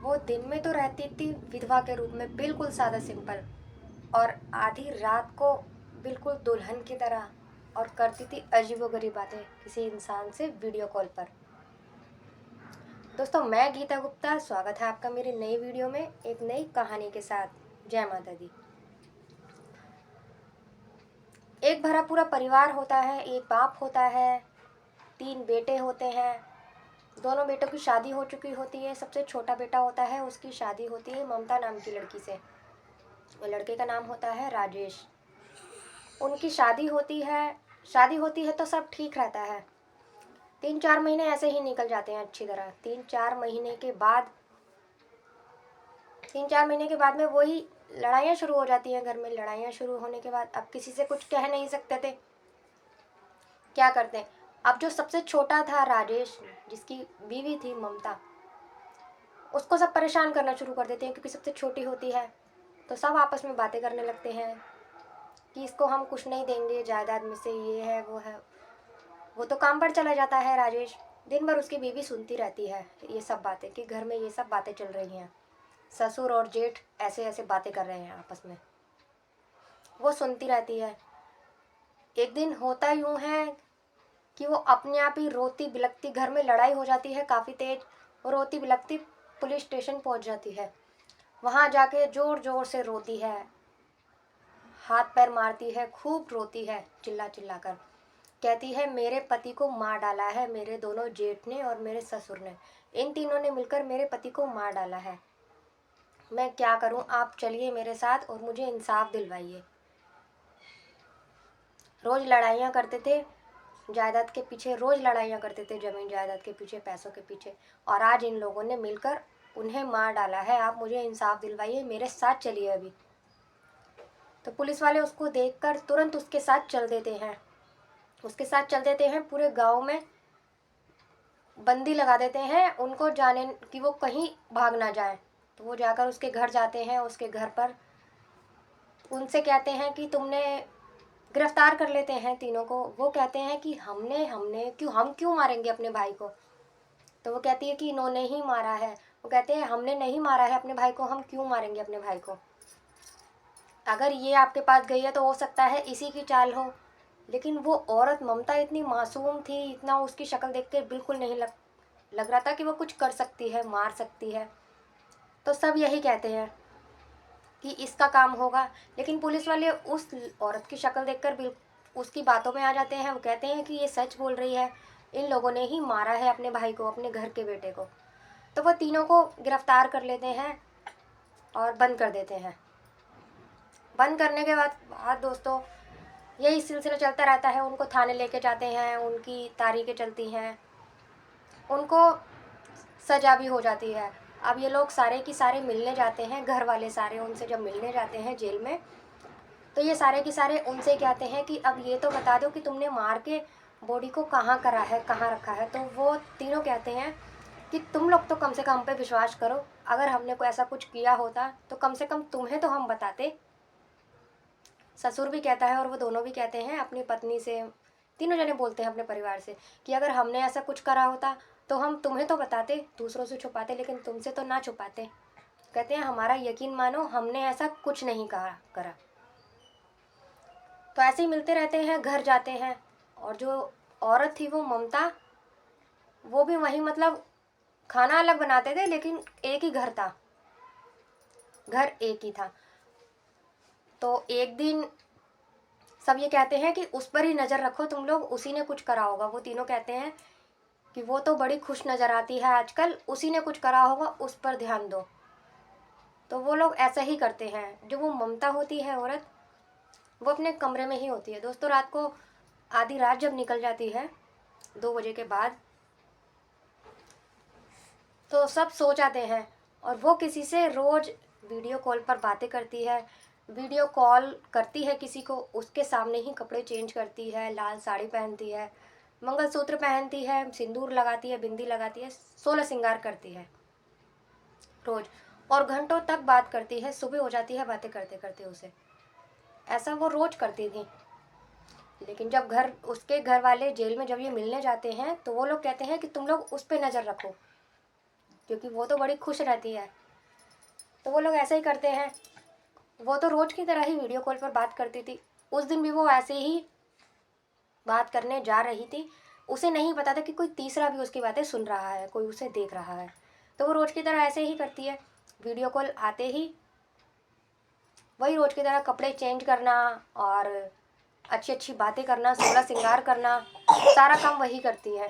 वो दिन में तो रहती थी विधवा के रूप में, बिल्कुल सादा सिंपल, और आधी रात को बिल्कुल दुल्हन की तरह, और करती थी अजीबोगरीब बातें किसी इंसान से वीडियो कॉल पर। दोस्तों, मैं गीता गुप्ता, स्वागत है आपका मेरी नई वीडियो में एक नई कहानी के साथ। जय माता दी। एक भरा पूरा परिवार होता है, एक बाप होता है, 3 बेटे होते हैं। दोनों बेटों की शादी हो चुकी होती है। सबसे छोटा बेटा होता है, उसकी शादी होती है ममता नाम की लड़की से। लड़के का नाम होता है राजेश। उनकी शादी होती है तो सब ठीक रहता है। 3-4 महीने ऐसे ही निकल जाते हैं अच्छी तरह। 3-4 महीने के बाद में वही लड़ाइयाँ शुरू हो जाती हैं घर में। लड़ाइयाँ शुरू होने के बाद अब किसी से कुछ कह नहीं सकते थे। क्या करते हैं, अब जो सबसे छोटा था राजेश, जिसकी बीवी थी ममता, उसको सब परेशान करना शुरू कर देते हैं क्योंकि सबसे छोटी होती है। तो सब आपस में बातें करने लगते हैं कि इसको हम कुछ नहीं देंगे जायदाद में से, ये है वो है। वो तो काम पर चला जाता है राजेश। दिन भर उसकी बीवी सुनती रहती है ये सब बातें कि घर में ये सब बातें चल रही हैं, ससुर और जेठ ऐसे ऐसे बातें कर रहे हैं आपस में। वो सुनती रहती है। एक दिन होता यूं है कि वो अपने आप ही रोती बिलखती, घर में लड़ाई हो जाती है काफ़ी तेज, और रोती बिलखती पुलिस स्टेशन पहुंच जाती है। वहां जाके जोर जोर से रोती है, हाथ पैर मारती है, खूब रोती है चिल्ला चिल्ला कर। कहती है मेरे पति को मार डाला है मेरे दोनों जेठ ने और मेरे ससुर ने। इन तीनों ने मिलकर मेरे पति को मार डाला है। मैं क्या करूं, आप चलिए मेरे साथ और मुझे इंसाफ दिलवाइए। रोज लड़ाइयाँ करते थे जायदाद के पीछे, रोज लड़ाइयाँ करते थे जमीन जायदाद के पीछे, पैसों के पीछे। और आज इन लोगों ने मिलकर उन्हें मार डाला है। आप मुझे इंसाफ दिलवाइए, मेरे साथ चलिए अभी। तो पुलिस वाले उसको देखकर तुरंत उसके साथ चल देते हैं। पूरे गांव में बंदी लगा देते हैं उनको, जाने कि वो कहीं भाग ना जाए। तो वो जाकर उसके घर जाते हैं। उसके घर पर उनसे कहते हैं कि तुमने, गिरफ्तार कर लेते हैं तीनों को। वो कहते हैं कि हमने हमने क्यों, हम क्यों मारेंगे अपने भाई को। तो वो कहती है कि इन्होंने ही मारा है। वो कहते हैं हमने नहीं मारा है अपने भाई को, हम क्यों मारेंगे अपने भाई को। अगर ये आपके पास गई है तो हो सकता है इसी की चाल हो। लेकिन वो औरत ममता इतनी मासूम थी, इतना उसकी शक्ल देख के बिल्कुल नहीं लग रहा था कि वो कुछ कर सकती है, मार सकती है। तो सब यही कहते हैं कि इसका काम होगा। लेकिन पुलिस वाले उस औरत की शक्ल देखकर बिल्कुल उसकी बातों में आ जाते हैं। वो कहते हैं कि ये सच बोल रही है, इन लोगों ने ही मारा है अपने भाई को, अपने घर के बेटे को। तो वो तीनों को गिरफ्तार कर लेते हैं और बंद कर देते हैं। बंद करने के बाद दोस्तों यही सिलसिला चलता रहता है। उनको थाने लेके जाते हैं, उनकी तारीखें चलती हैं, उनको सजा भी हो जाती है। अब ये लोग सारे की सारे मिलने जाते हैं, घर वाले सारे उनसे जब मिलने जाते हैं जेल में, तो ये सारे की सारे उनसे कहते हैं कि अब ये तो बता दो कि तुमने मार के बॉडी को कहाँ करा है, कहाँ रखा है। तो वो तीनों कहते हैं कि तुम लोग तो कम से कम हम पे विश्वास करो, अगर हमने कोई ऐसा कुछ किया होता तो कम से कम तुम्हें तो हम बताते। ससुर भी कहता है और वो दोनों भी कहते हैं अपनी पत्नी से, तीनों जने बोलते हैं अपने परिवार से कि अगर हमने ऐसा कुछ करा होता तो हम तुम्हें तो बताते, दूसरों से छुपाते, लेकिन तुमसे तो ना छुपाते। कहते हैं हमारा यकीन मानो, हमने ऐसा कुछ नहीं करा। तो ऐसे ही मिलते रहते हैं, घर जाते हैं। और जो औरत थी वो ममता, वो भी वही, मतलब खाना अलग बनाते थे लेकिन एक ही घर था, घर एक ही था। तो एक दिन सब ये कहते हैं कि उस पर ही नज़र रखो तुम लोग, उसी ने कुछ करा होगा। वो तीनों कहते हैं कि वो तो बड़ी खुश नज़र आती है आजकल, उसी ने कुछ करा होगा, उस पर ध्यान दो। तो वो लोग ऐसा ही करते हैं। जो वो ममता होती है औरत, वो अपने कमरे में ही होती है। दोस्तों, रात को आधी रात जब निकल जाती है 2 बजे के बाद, तो सब सो जाते हैं और वो किसी से रोज़ वीडियो कॉल पर बातें करती है। वीडियो कॉल करती है किसी को, उसके सामने ही कपड़े चेंज करती है, लाल साड़ी पहनती है, मंगलसूत्र पहनती है, सिंदूर लगाती है, बिंदी लगाती है, 16 श्रृंगार करती है रोज़। और घंटों तक बात करती है, सुबह हो जाती है बातें करते करते उसे। ऐसा वो रोज़ करती थी। लेकिन जब उसके घर वाले जेल में जब ये मिलने जाते हैं तो वो लोग कहते हैं कि तुम लोग उस पर नज़र रखो, क्योंकि वो तो बड़ी खुश रहती है। तो वो लोग ऐसे ही करते हैं। वो तो रोज़ की तरह ही वीडियो कॉल पर बात करती थी। उस दिन भी वो ऐसे ही बात करने जा रही थी। उसे नहीं पता था कि कोई तीसरा भी उसकी बातें सुन रहा है, कोई उसे देख रहा है। तो वो रोज़ की तरह ऐसे ही करती है। वीडियो कॉल आते ही वही रोज़ की तरह कपड़े चेंज करना और अच्छी अच्छी बातें करना, सोलह श्रृंगार करना, सारा काम वही करती है,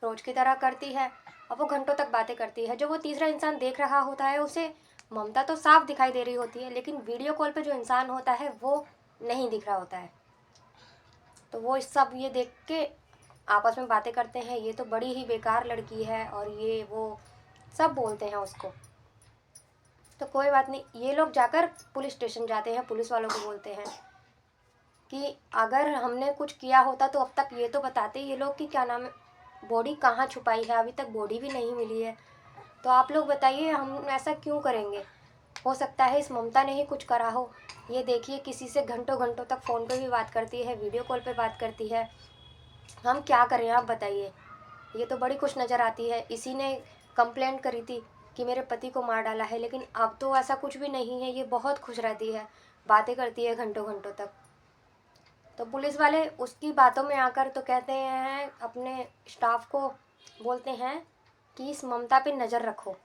रोज़ की तरह करती है। अब वो घंटों तक बातें करती है। जो वो तीसरा इंसान देख रहा होता है उसे ममता तो साफ दिखाई दे रही होती है, लेकिन वीडियो कॉल पे जो इंसान होता है वो नहीं दिख रहा होता है। तो वो इस सब ये देख के आपस में बातें करते हैं, ये तो बड़ी ही बेकार लड़की है और ये वो सब बोलते हैं उसको। तो कोई बात नहीं, ये लोग जाकर पुलिस स्टेशन जाते हैं, पुलिस वालों को बोलते हैं कि अगर हमने कुछ किया होता तो अब तक ये तो बताते ये लोग कि क्या नाम है, बॉडी कहाँ छुपाई है, अभी तक बॉडी भी नहीं मिली है। तो आप लोग बताइए हम ऐसा क्यों करेंगे। हो सकता है इस ममता ने ही कुछ करा हो। ये देखिए किसी से घंटों घंटों तक फ़ोन पे भी बात करती है, वीडियो कॉल पे बात करती है। हम क्या करें आप बताइए। ये तो बड़ी खुश नज़र आती है। इसी ने कंप्लेंट करी थी कि मेरे पति को मार डाला है, लेकिन अब तो ऐसा कुछ भी नहीं है। ये बहुत खुश रहती है, बातें करती है घंटों घंटों तक। तो पुलिस वाले उसकी बातों में आकर तो कहते हैं, अपने स्टाफ को बोलते हैं कि इस ममता पे नज़र रखो,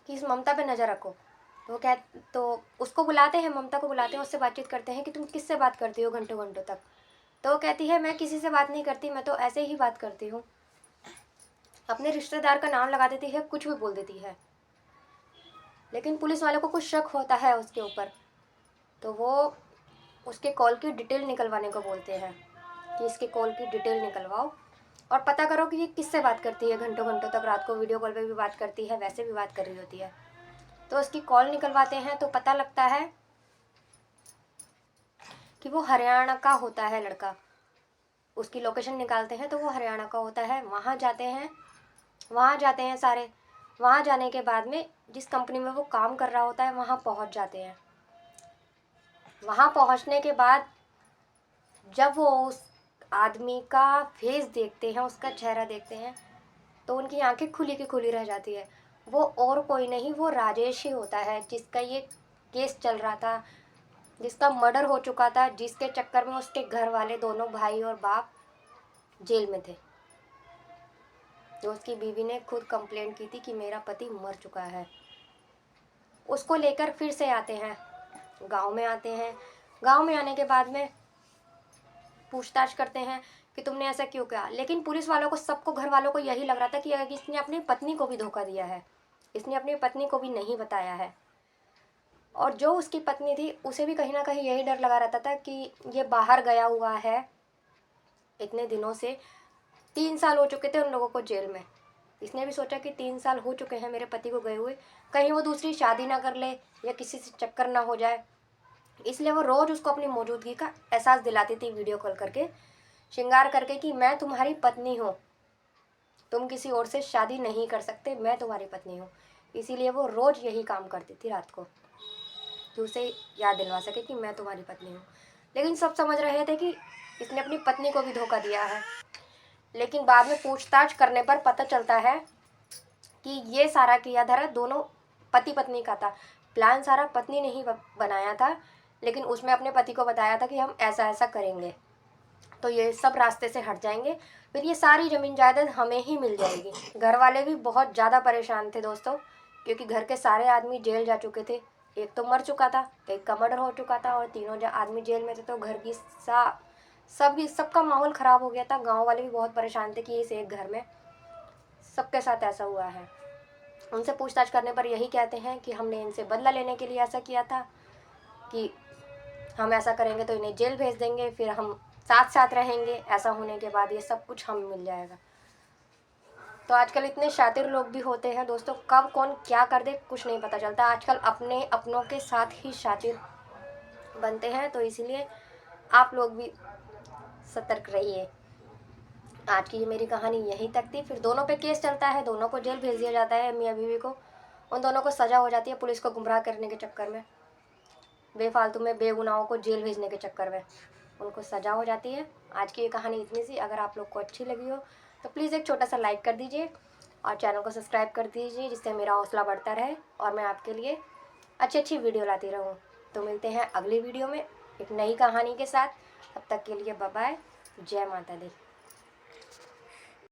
कि इस ममता पे नज़र रखो। तो उसको बुलाते हैं, ममता को बुलाते हैं, उससे बातचीत करते हैं कि तुम किससे बात करती हो घंटों घंटों तक। तो वो कहती है मैं किसी से बात नहीं करती, मैं तो ऐसे ही बात करती हूँ। अपने रिश्तेदार का नाम लगा देती है, कुछ भी बोल देती है। लेकिन पुलिस वालों को कुछ शक होता है उसके ऊपर, तो वो उसके कॉल की डिटेल निकलवाने को बोलते हैं कि इसके कॉल की डिटेल निकलवाओ और पता करो कि ये किससे बात करती है घंटों घंटों तक। रात को वीडियो कॉल पे भी बात करती है, वैसे भी बात कर रही होती है। तो उसकी कॉल निकलवाते हैं तो पता लगता है कि वो हरियाणा का होता है लड़का। उसकी लोकेशन निकालते हैं तो वो हरियाणा का होता है। वहाँ जाते हैं सारे। वहाँ जाने के बाद में जिस कंपनी में वो काम कर रहा होता है वहाँ पहुँच जाते हैं। वहाँ पहुँचने के बाद जब वो उस आदमी का फेस देखते हैं, उसका चेहरा देखते हैं, तो उनकी आंखें खुली की खुली रह जाती है। वो और कोई नहीं, वो राजेश ही होता है जिसका ये केस चल रहा था, जिसका मर्डर हो चुका था, जिसके चक्कर में उसके घर वाले दोनों भाई और बाप जेल में थे। जो उसकी बीवी ने खुद कंप्लेंट की थी कि मेरा पति मर चुका है। उसको लेकर फिर से आते हैं, गांव में आते हैं। गांव में आने के बाद में पूछताछ करते हैं कि तुमने ऐसा क्यों किया। लेकिन पुलिस वालों को, सबको, घर वालों को यही लग रहा था कि इसने अपनी पत्नी को भी धोखा दिया है, इसने अपनी पत्नी को भी नहीं बताया है। और जो उसकी पत्नी थी उसे भी कहीं ना कहीं यही डर लगा रहता था कि ये बाहर गया हुआ है इतने दिनों से। 3 साल हो चुके थे उन लोगों को जेल में। इसने भी सोचा कि 3 साल हो चुके हैं मेरे पति को गए हुए, कहीं वो दूसरी शादी ना कर ले या किसी से चक्कर ना हो जाए। इसलिए वो रोज़ उसको अपनी मौजूदगी का एहसास दिलाती थी, वीडियो कॉल करके, श्रृंगार करके, कि मैं तुम्हारी पत्नी हूँ, तुम किसी और से शादी नहीं कर सकते, मैं तुम्हारी पत्नी हूँ। इसीलिए वो रोज़ यही काम करती थी रात को, कि उसे याद दिलवा सके कि मैं तुम्हारी पत्नी हूँ। लेकिन सब समझ रहे थे कि इसने अपनी पत्नी को भी धोखा दिया है। लेकिन बाद में पूछताछ करने पर पता चलता है कि ये सारा क्रिया धारा दोनों पति पत्नी का था। प्लान सारा पत्नी ने ही बनाया था, लेकिन उसमें अपने पति को बताया था कि हम ऐसा ऐसा करेंगे तो ये सब रास्ते से हट जाएंगे, फिर ये सारी ज़मीन जायदाद हमें ही मिल जाएगी। घर वाले भी बहुत ज़्यादा परेशान थे दोस्तों, क्योंकि घर के सारे आदमी जेल जा चुके थे। एक तो मर चुका था, एक का मर्डर हो चुका था और तीनों आदमी जेल में थे। तो घर की सबका माहौल ख़राब हो गया था। गांव वाले भी बहुत परेशान थे कि इस एक घर में सबके साथ ऐसा हुआ है। उनसे पूछताछ करने पर यही कहते हैं कि हमने इनसे बदला लेने के लिए ऐसा किया था, कि हम ऐसा करेंगे तो इन्हें जेल भेज देंगे, फिर हम साथ साथ रहेंगे, ऐसा होने के बाद ये सब कुछ हमें मिल जाएगा। तो आजकल इतने शातिर लोग भी होते हैं दोस्तों, कब कौन क्या कर दे कुछ नहीं पता चलता। आजकल अपने अपनों के साथ ही शातिर बनते हैं, तो इसीलिए आप लोग भी सतर्क रहिए। आज की ये मेरी कहानी यहीं तक थी। फिर दोनों पे केस चलता है, दोनों को जेल भेज दिया जाता है, मियाँ बीवी को। उन दोनों को सज़ा हो जाती है पुलिस को गुमराह करने के चक्कर में, बेफालतू में बेगुनाहों को जेल भेजने के चक्कर में। उनको सज़ा हो जाती है। आज की ये कहानी इतनी सी। अगर आप लोग को अच्छी लगी हो तो प्लीज़ एक छोटा सा लाइक कर दीजिए और चैनल को सब्सक्राइब कर दीजिए, जिससे मेरा हौसला बढ़ता रहे और मैं आपके लिए अच्छी अच्छी वीडियो लाती रहूँ। तो मिलते हैं अगली वीडियो में एक नई कहानी के साथ। तब तक के लिए बाय बाय। जय माता दी।